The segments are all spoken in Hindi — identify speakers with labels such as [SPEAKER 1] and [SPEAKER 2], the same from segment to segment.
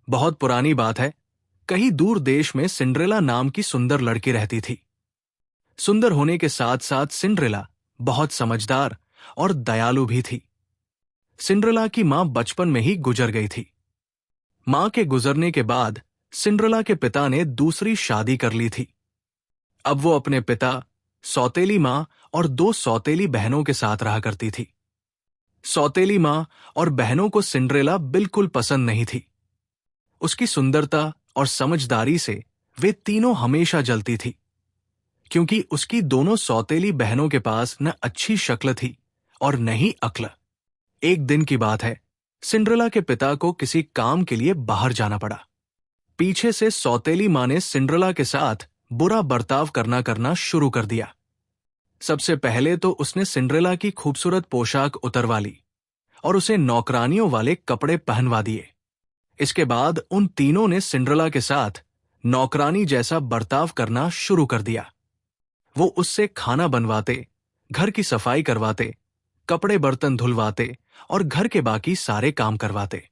[SPEAKER 1] बहुत पुरानी बात है। कहीं दूर देश में सिंड्रेला नाम की सुंदर लड़की रहती थी। सुंदर होने के साथ साथ सिंड्रेला बहुत समझदार और दयालु भी थी। सिंड्रेला की मां बचपन में ही गुजर गई थी। मां के गुजरने के बाद सिंड्रेला के पिता ने दूसरी शादी कर ली थी। अब वो अपने पिता, सौतेली मां और दो सौतेली बहनों के साथ रहा करती थी। सौतेली मां और बहनों को सिंड्रेला बिल्कुल पसंद नहीं थी। उसकी सुंदरता और समझदारी से वे तीनों हमेशा जलती थी, क्योंकि उसकी दोनों सौतेली बहनों के पास न अच्छी शक्ल थी और न ही अक्ल। एक दिन की बात है, सिंड्रेला के पिता को किसी काम के लिए बाहर जाना पड़ा। पीछे से सौतेली मां ने सिंड्रेला के साथ बुरा बर्ताव करना शुरू कर दिया। सबसे पहले तो उसने सिंड्रेला की खूबसूरत पोशाक उतरवा ली और उसे नौकरानियों वाले कपड़े पहनवा दिए। इसके बाद उन तीनों ने सिंड्रेला के साथ नौकरानी जैसा बर्ताव करना शुरू कर दिया। वो उससे खाना बनवाते, घर की सफाई करवाते, कपड़े बर्तन धुलवाते और घर के बाकी सारे काम करवाते।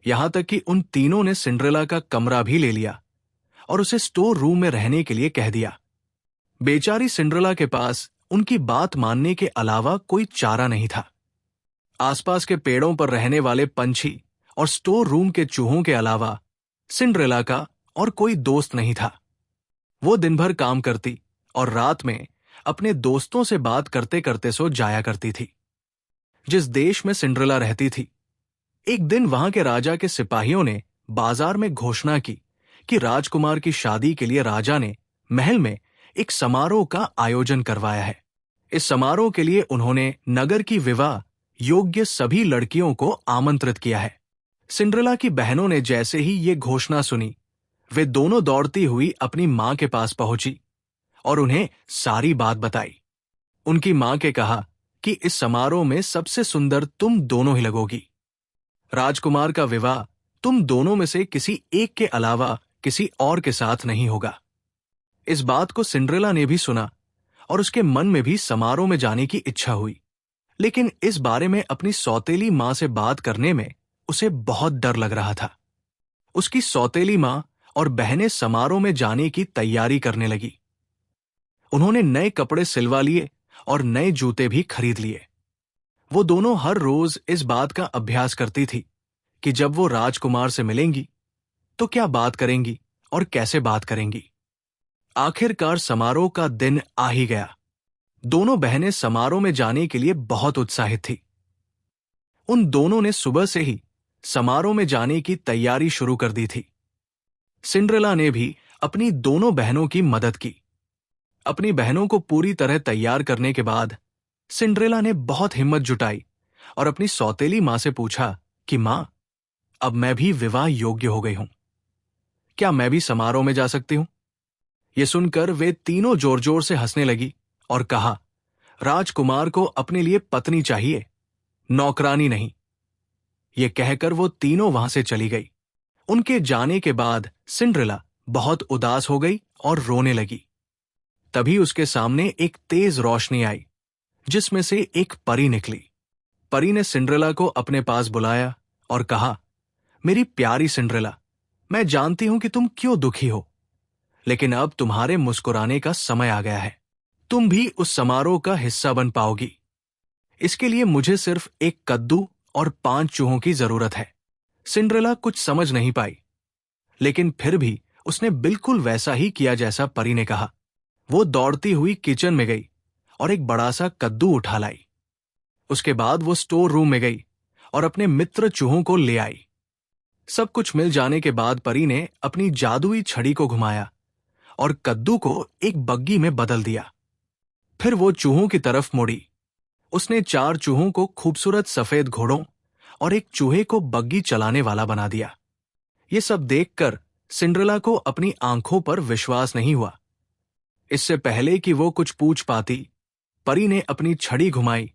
[SPEAKER 1] यहां तक कि उन तीनों ने सिंड्रेला का कमरा भी ले लिया और उसे स्टोर रूम में रहने के लिए कह दिया। बेचारी सिंड्रेला के पास उनकी बात मानने के अलावा कोई चारा नहीं था। आसपास के पेड़ों पर रहने वाले पंछी और स्टोर रूम के चूहों के अलावा सिंड्रेला का और कोई दोस्त नहीं था। वो दिन भर काम करती और रात में अपने दोस्तों से बात करते करते सो जाया करती थी। जिस देश में सिंड्रेला रहती थी, एक दिन वहां के राजा के सिपाहियों ने बाजार में घोषणा की कि राजकुमार की शादी के लिए राजा ने महल में एक समारोह का आयोजन करवाया है। इस समारोह के लिए उन्होंने नगर की विवाह योग्य सभी लड़कियों को आमंत्रित किया है। सिंड्रेला की बहनों ने जैसे ही ये घोषणा सुनी, वे दोनों दौड़ती हुई अपनी मां के पास पहुंची और उन्हें सारी बात बताई। उनकी मां के कहा कि इस समारोह में सबसे सुंदर तुम दोनों ही लगोगी। राजकुमार का विवाह तुम दोनों में से किसी एक के अलावा किसी और के साथ नहीं होगा। इस बात को सिंड्रेला ने भी सुना और उसके मन में भी समारोह में जाने की इच्छा हुई, लेकिन इस बारे में अपनी सौतेली मां से बात करने में उसे बहुत डर लग रहा था। उसकी सौतेली मां और बहनें समारोह में जाने की तैयारी करने लगी। उन्होंने नए कपड़े सिलवा लिए और नए जूते भी खरीद लिए। वो दोनों हर रोज इस बात का अभ्यास करती थी कि जब वो राजकुमार से मिलेंगी तो क्या बात करेंगी और कैसे बात करेंगी। आखिरकार समारोह का दिन आ ही गया। दोनों बहनें समारोह में जाने के लिए बहुत उत्साहित थी। उन दोनों ने सुबह से ही समारोह में जाने की तैयारी शुरू कर दी थी। सिंड्रेला ने भी अपनी दोनों बहनों की मदद की। अपनी बहनों को पूरी तरह तैयार करने के बाद सिंड्रेला ने बहुत हिम्मत जुटाई और अपनी सौतेली मां से पूछा कि मां, अब मैं भी विवाह योग्य हो गई हूं, क्या मैं भी समारोह में जा सकती हूं? यह सुनकर वे तीनों जोर जोर से हंसने लगी और कहा, राजकुमार को अपने लिए पत्नी चाहिए, नौकरानी नहीं। ये कहकर वो तीनों वहां से चली गई। उनके जाने के बाद सिंड्रेला बहुत उदास हो गई और रोने लगी। तभी उसके सामने एक तेज रोशनी आई, जिसमें से एक परी निकली। परी ने सिंड्रेला को अपने पास बुलाया और कहा, मेरी प्यारी सिंड्रेला, मैं जानती हूं कि तुम क्यों दुखी हो, लेकिन अब तुम्हारे मुस्कुराने का समय आ गया है। तुम भी उस समारोह का हिस्सा बन पाओगी। इसके लिए मुझे सिर्फ एक कद्दू और 5 चूहों की जरूरत है। सिंड्रेला कुछ समझ नहीं पाई, लेकिन फिर भी उसने बिल्कुल वैसा ही किया जैसा परी ने कहा। वो दौड़ती हुई किचन में गई और एक बड़ा सा कद्दू उठा लाई। उसके बाद वो स्टोर रूम में गई और अपने मित्र चूहों को ले आई। सब कुछ मिल जाने के बाद परी ने अपनी जादुई छड़ी को घुमाया और कद्दू को एक बग्गी में बदल दिया। फिर वो चूहों की तरफ मुड़ी। उसने 4 चूहों को खूबसूरत सफेद घोड़ों और एक चूहे को बग्गी चलाने वाला बना दिया। ये सब देखकर सिंड्रेला को अपनी आंखों पर विश्वास नहीं हुआ। इससे पहले कि वो कुछ पूछ पाती, परी ने अपनी छड़ी घुमाई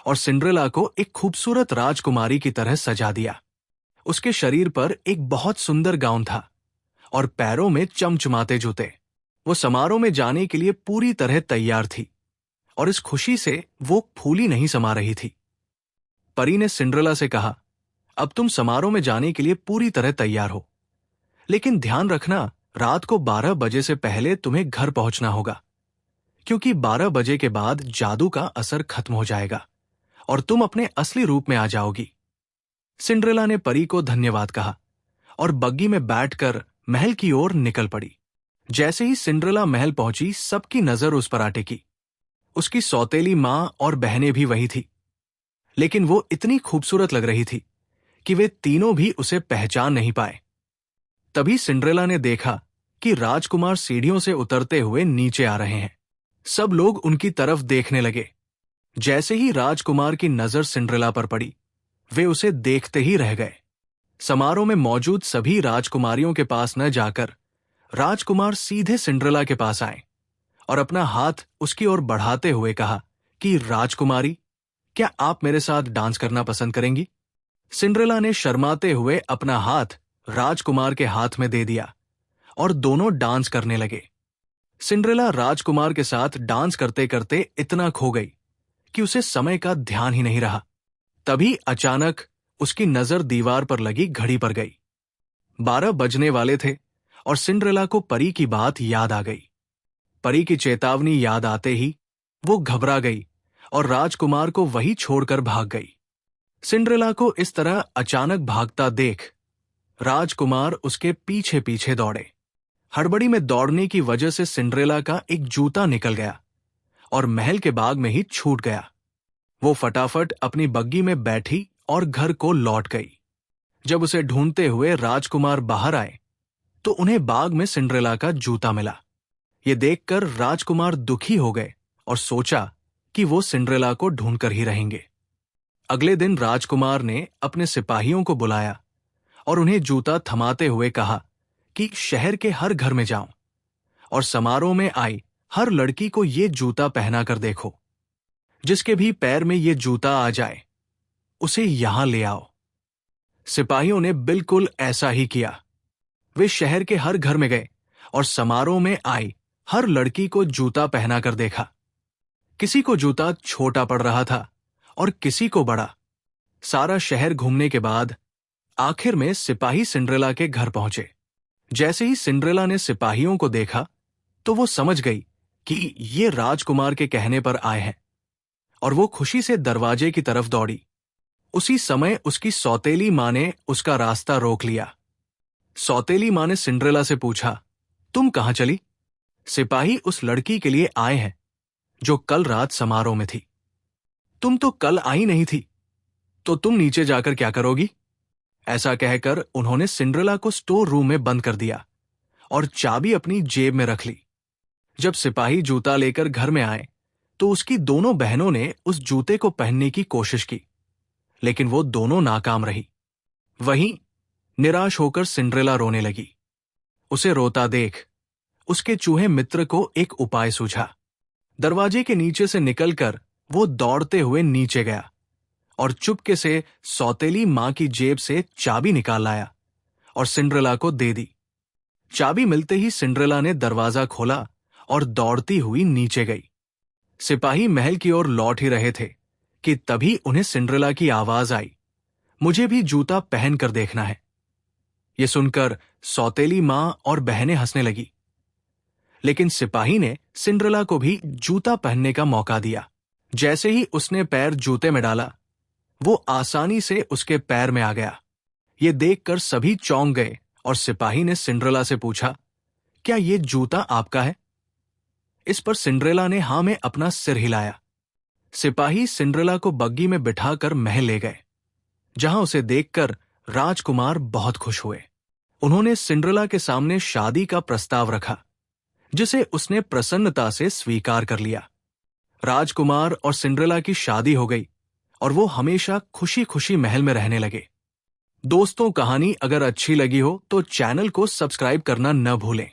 [SPEAKER 1] और सिंड्रेला को एक खूबसूरत राजकुमारी की तरह सजा दिया। उसके शरीर पर एक बहुत सुंदर गाउन था और पैरों में चमचमाते जूते। वो समारोह में जाने के लिए पूरी तरह तैयार थी और इस खुशी से वो फूली नहीं समा रही थी। परी ने सिंड्रेला से कहा, अब तुम समारोह में जाने के लिए पूरी तरह तैयार हो, लेकिन ध्यान रखना, रात को 12 बजे से पहले तुम्हें घर पहुंचना होगा, क्योंकि 12 बजे के बाद जादू का असर खत्म हो जाएगा और तुम अपने असली रूप में आ जाओगी। सिंड्रेला ने परी को धन्यवाद कहा और बग्गी में बैठकर महल की ओर निकल पड़ी। जैसे ही सिंड्रेला महल पहुंची, सबकी नजर उस पर आ टिकी। उसकी सौतेली मां और बहनें भी वही थी, लेकिन वो इतनी खूबसूरत लग रही थी कि वे तीनों भी उसे पहचान नहीं पाए। तभी सिंड्रेला ने देखा कि राजकुमार सीढ़ियों से उतरते हुए नीचे आ रहे हैं। सब लोग उनकी तरफ देखने लगे। जैसे ही राजकुमार की नजर सिंड्रेला पर पड़ी, वे उसे देखते ही रह गए। समारोह में मौजूद सभी राजकुमारियों के पास न जाकर राजकुमार सीधे सिंड्रेला के पास आए और अपना हाथ उसकी ओर बढ़ाते हुए कहा कि राजकुमारी, क्या आप मेरे साथ डांस करना पसंद करेंगी? सिंड्रेला ने शर्माते हुए अपना हाथ राजकुमार के हाथ में दे दिया और दोनों डांस करने लगे। सिंड्रेला राजकुमार के साथ डांस करते करते इतना खो गई कि उसे समय का ध्यान ही नहीं रहा। तभी अचानक उसकी नजर दीवार पर लगी घड़ी पर गई। 12 बजने वाले थे और सिंड्रेला को परी की बात याद आ गई। परी की चेतावनी याद आते ही वो घबरा गई और राजकुमार को वहीं छोड़कर भाग गई। सिंड्रेला को इस तरह अचानक भागता देख राजकुमार उसके पीछे पीछे दौड़े। हड़बड़ी में दौड़ने की वजह से सिंड्रेला का एक जूता निकल गया और महल के बाग में ही छूट गया। वो फटाफट अपनी बग्गी में बैठी और घर को लौट गई। जब उसे ढूंढते हुए राजकुमार बाहर आए तो उन्हें बाग में सिंड्रेला का जूता मिला। ये देखकर राजकुमार दुखी हो गए और सोचा कि वो सिंड्रेला को ढूंढकर ही रहेंगे। अगले दिन राजकुमार ने अपने सिपाहियों को बुलाया और उन्हें जूता थमाते हुए कहा कि शहर के हर घर में जाओ और समारोह में आई हर लड़की को ये जूता पहना कर देखो। जिसके भी पैर में ये जूता आ जाए, उसे यहां ले आओ। सिपाहियों ने बिल्कुल ऐसा ही किया। वे शहर के हर घर में गए और समारोह में आई हर लड़की को जूता पहना कर देखा। किसी को जूता छोटा पड़ रहा था और किसी को बड़ा। सारा शहर घूमने के बाद आखिर में सिपाही सिंड्रेला के घर पहुंचे। जैसे ही सिंड्रेला ने सिपाहियों को देखा तो वो समझ गई कि ये राजकुमार के कहने पर आए हैं और वो खुशी से दरवाजे की तरफ दौड़ी। उसी समय उसकी सौतेली मां ने उसका रास्ता रोक लिया। सौतेली मां ने सिंड्रेला से पूछा, तुम कहां चली? सिपाही उस लड़की के लिए आए हैं जो कल रात समारोह में थी। तुम तो कल आई नहीं थी, तो तुम नीचे जाकर क्या करोगी? ऐसा कहकर उन्होंने सिंड्रेला को स्टोर रूम में बंद कर दिया और चाबी अपनी जेब में रख ली। जब सिपाही जूता लेकर घर में आए तो उसकी दोनों बहनों ने उस जूते को पहनने की कोशिश की, लेकिन वो दोनों नाकाम रही। वहीं निराश होकर सिंड्रेला रोने लगी। उसे रोता देख उसके चूहे मित्र को एक उपाय सूझा। दरवाजे के नीचे से निकलकर वो दौड़ते हुए नीचे गया और चुपके से सौतेली मां की जेब से चाबी निकाल लाया और सिंड्रेला को दे दी। चाबी मिलते ही सिंड्रेला ने दरवाजा खोला और दौड़ती हुई नीचे गई। सिपाही महल की ओर लौट ही रहे थे कि तभी उन्हें सिंड्रेला की आवाज आई, मुझे भी जूता पहन कर देखना है। ये सुनकर सौतेली मां और बहनें हंसने लगी, लेकिन सिपाही ने सिंड्रेला को भी जूता पहनने का मौका दिया। जैसे ही उसने पैर जूते में डाला, वो आसानी से उसके पैर में आ गया। ये देखकर सभी चौंक गए और सिपाही ने सिंड्रेला से पूछा, क्या ये जूता आपका है? इस पर सिंड्रेला ने हां में अपना सिर हिलाया। सिपाही सिंड्रेला को बग्गी में बिठाकर महल ले गए, जहां उसे देखकर राजकुमार बहुत खुश हुए। उन्होंने सिंड्रेला के सामने शादी का प्रस्ताव रखा, जिसे उसने प्रसन्नता से स्वीकार कर लिया। राजकुमार और सिंड्रेला की शादी हो गई और वो हमेशा खुशी खुशी महल में रहने लगे। दोस्तों, कहानी अगर अच्छी लगी हो तो चैनल को सब्सक्राइब करना न भूलें।